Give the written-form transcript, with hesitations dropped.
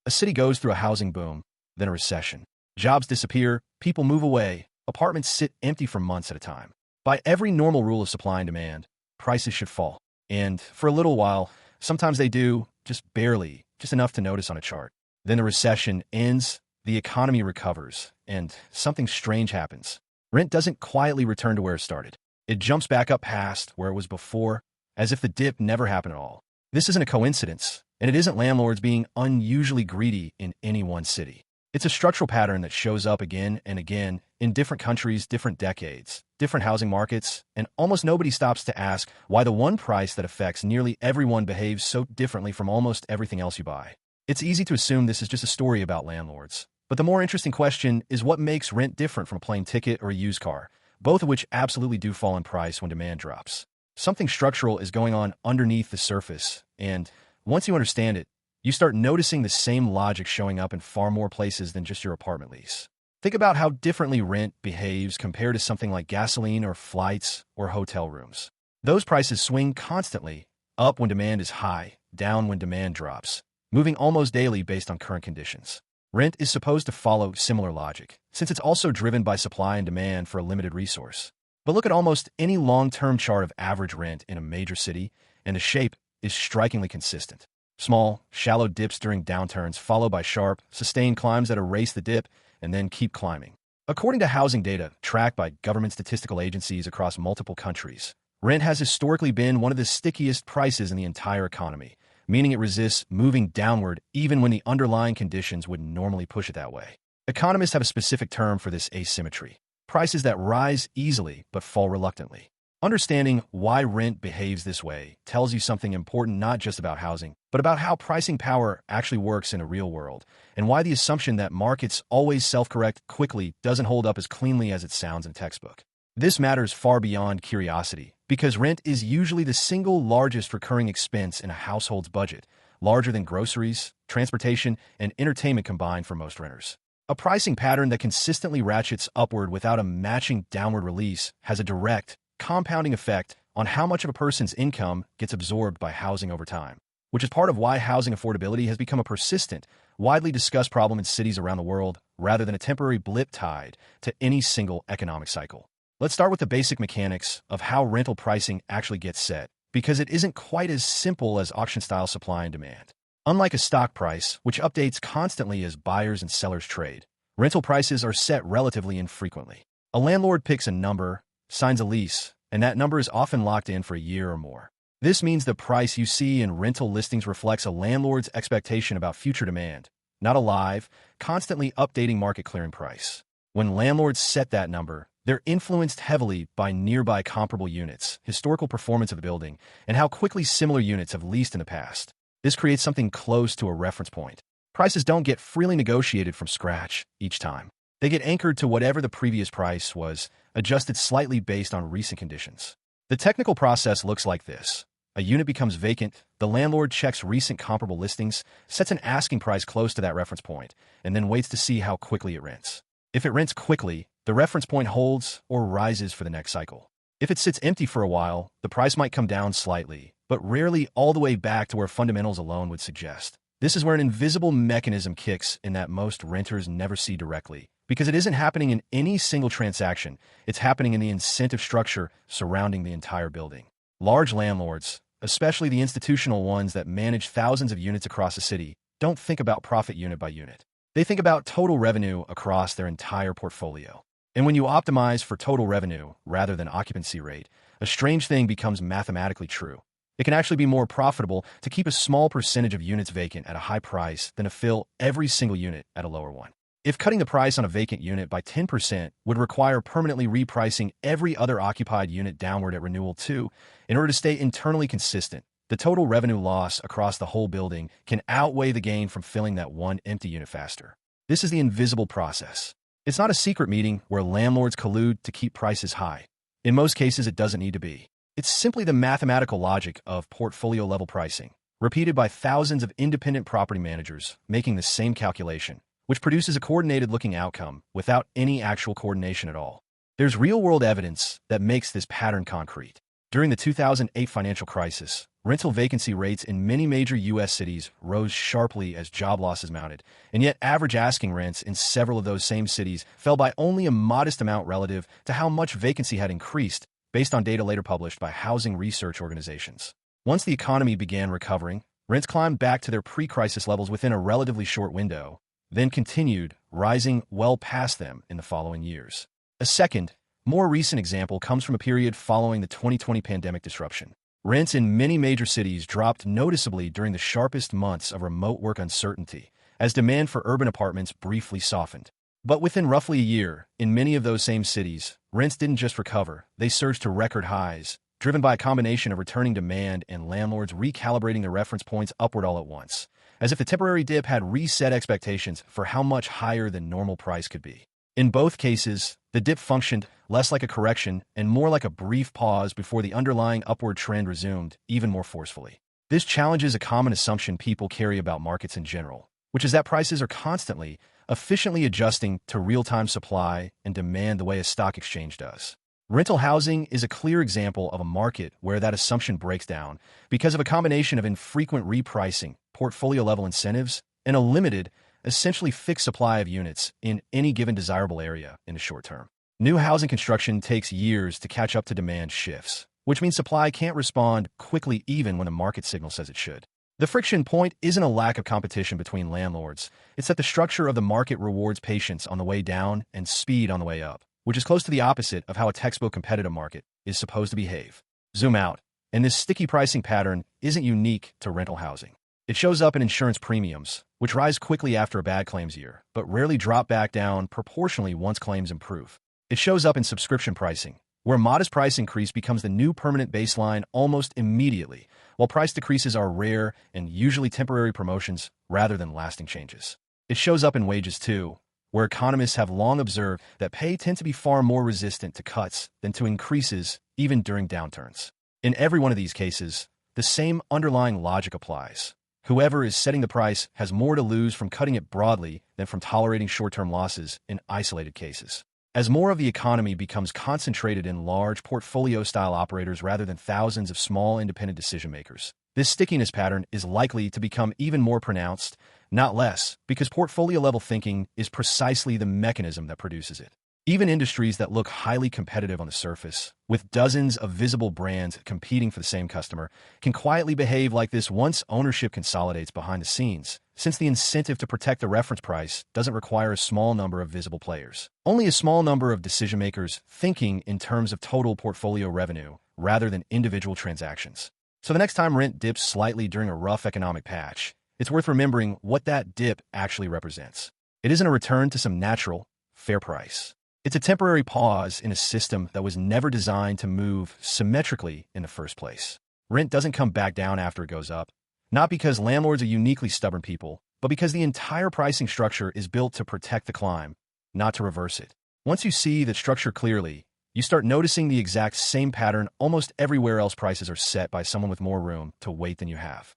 A city goes through a housing boom, then a recession. Jobs disappear, people move away, apartments sit empty for months at a time. By every normal rule of supply and demand, prices should fall. And for a little while, sometimes they do, just barely, just enough to notice on a chart. Then the recession ends, the economy recovers, and something strange happens. Rent doesn't quietly return to where it started. It jumps back up past where it was before, as if the dip never happened at all. This isn't a coincidence, and it isn't landlords being unusually greedy in any one city. It's a structural pattern that shows up again and again in different countries, different decades, different housing markets, and almost nobody stops to ask why the one price that affects nearly everyone behaves so differently from almost everything else you buy. It's easy to assume this is just a story about landlords, but the more interesting question is what makes rent different from a plane ticket or a used car, both of which absolutely do fall in price when demand drops. Something structural is going on underneath the surface, and once you understand it, you start noticing the same logic showing up in far more places than just your apartment lease. Think about how differently rent behaves compared to something like gasoline or flights or hotel rooms. Those prices swing constantly, up when demand is high, down when demand drops, moving almost daily based on current conditions. Rent is supposed to follow similar logic, since it's also driven by supply and demand for a limited resource. But look at almost any long-term chart of average rent in a major city, and the shape is strikingly consistent. Small, shallow dips during downturns, followed by sharp, sustained climbs that erase the dip and then keep climbing. According to housing data tracked by government statistical agencies across multiple countries, rent has historically been one of the stickiest prices in the entire economy, meaning it resists moving downward even when the underlying conditions would normally push it that way. Economists have a specific term for this asymmetry: prices that rise easily but fall reluctantly. Understanding why rent behaves this way tells you something important not just about housing, but about how pricing power actually works in a real world, and why the assumption that markets always self-correct quickly doesn't hold up as cleanly as it sounds in a textbook. This matters far beyond curiosity, because rent is usually the single largest recurring expense in a household's budget, larger than groceries, transportation, and entertainment combined for most renters. A pricing pattern that consistently ratchets upward without a matching downward release has a direct, compounding effect on how much of a person's income gets absorbed by housing over time, which is part of why housing affordability has become a persistent, widely discussed problem in cities around the world rather than a temporary blip tied to any single economic cycle. Let's start with the basic mechanics of how rental pricing actually gets set, because it isn't quite as simple as auction-style supply and demand. Unlike a stock price, which updates constantly as buyers and sellers trade, rental prices are set relatively infrequently. A landlord picks a number, signs a lease, and that number is often locked in for a year or more. This means the price you see in rental listings reflects a landlord's expectation about future demand, not a live, constantly updating market clearing price. When landlords set that number, they're influenced heavily by nearby comparable units, historical performance of the building, and how quickly similar units have leased in the past. This creates something close to a reference point. Prices don't get freely negotiated from scratch each time. They get anchored to whatever the previous price was, adjusted slightly based on recent conditions. The technical process looks like this. A unit becomes vacant, the landlord checks recent comparable listings, sets an asking price close to that reference point, and then waits to see how quickly it rents. If it rents quickly, the reference point holds or rises for the next cycle. If it sits empty for a while, the price might come down slightly, but rarely all the way back to where fundamentals alone would suggest. This is where an invisible mechanism kicks in that most renters never see directly, because it isn't happening in any single transaction, it's happening in the incentive structure surrounding the entire building. Large landlords, especially the institutional ones that manage thousands of units across a city, don't think about profit unit by unit. They think about total revenue across their entire portfolio. And when you optimize for total revenue rather than occupancy rate, a strange thing becomes mathematically true. It can actually be more profitable to keep a small percentage of units vacant at a high price than to fill every single unit at a lower one. If cutting the price on a vacant unit by 10% would require permanently repricing every other occupied unit downward at renewal too, in order to stay internally consistent, the total revenue loss across the whole building can outweigh the gain from filling that one empty unit faster. This is the invisible process. It's not a secret meeting where landlords collude to keep prices high. In most cases, it doesn't need to be. It's simply the mathematical logic of portfolio-level pricing, repeated by thousands of independent property managers making the same calculation, which produces a coordinated-looking outcome without any actual coordination at all. There's real-world evidence that makes this pattern concrete. During the 2008 financial crisis, Rental vacancy rates in many major U.S. cities rose sharply as job losses mounted, and yet average asking rents in several of those same cities fell by only a modest amount relative to how much vacancy had increased, based on data later published by housing research organizations. Once the economy began recovering, rents climbed back to their pre-crisis levels within a relatively short window, then continued, rising well past them in the following years. A second, more recent example comes from a period following the 2020 pandemic disruption. Rents in many major cities dropped noticeably during the sharpest months of remote work uncertainty, as demand for urban apartments briefly softened. But within roughly a year, in many of those same cities, rents didn't just recover, they surged to record highs, driven by a combination of returning demand and landlords recalibrating their reference points upward all at once, as if the temporary dip had reset expectations for how much higher than normal price could be. In both cases, the dip functioned less like a correction and more like a brief pause before the underlying upward trend resumed, even more forcefully. This challenges a common assumption people carry about markets in general, which is that prices are constantly, efficiently adjusting to real-time supply and demand the way a stock exchange does. Rental housing is a clear example of a market where that assumption breaks down because of a combination of infrequent repricing, portfolio-level incentives, and a limited, essentially fixed supply of units in any given desirable area in the short term. New housing construction takes years to catch up to demand shifts, which means supply can't respond quickly even when the market signal says it should. The friction point isn't a lack of competition between landlords, it's that the structure of the market rewards patience on the way down and speed on the way up, which is close to the opposite of how a textbook competitive market is supposed to behave. Zoom out, and this sticky pricing pattern isn't unique to rental housing. It shows up in insurance premiums, which rise quickly after a bad claims year, but rarely drop back down proportionally once claims improve. It shows up in subscription pricing, where a modest price increase becomes the new permanent baseline almost immediately, while price decreases are rare and usually temporary promotions rather than lasting changes. It shows up in wages too, where economists have long observed that pay tends to be far more resistant to cuts than to increases, even during downturns. In every one of these cases, the same underlying logic applies. Whoever is setting the price has more to lose from cutting it broadly than from tolerating short-term losses in isolated cases. As more of the economy becomes concentrated in large portfolio-style operators rather than thousands of small independent decision-makers, this stickiness pattern is likely to become even more pronounced, not less, because portfolio-level thinking is precisely the mechanism that produces it. Even industries that look highly competitive on the surface, with dozens of visible brands competing for the same customer, can quietly behave like this once ownership consolidates behind the scenes, since the incentive to protect the reference price doesn't require a small number of visible players. Only a small number of decision-makers thinking in terms of total portfolio revenue rather than individual transactions. So the next time rent dips slightly during a rough economic patch, it's worth remembering what that dip actually represents. It isn't a return to some natural, fair price. It's a temporary pause in a system that was never designed to move symmetrically in the first place. Rent doesn't come back down after it goes up, not because landlords are uniquely stubborn people, but because the entire pricing structure is built to protect the climb, not to reverse it. Once you see that structure clearly, you start noticing the exact same pattern almost everywhere else prices are set by someone with more room to wait than you have.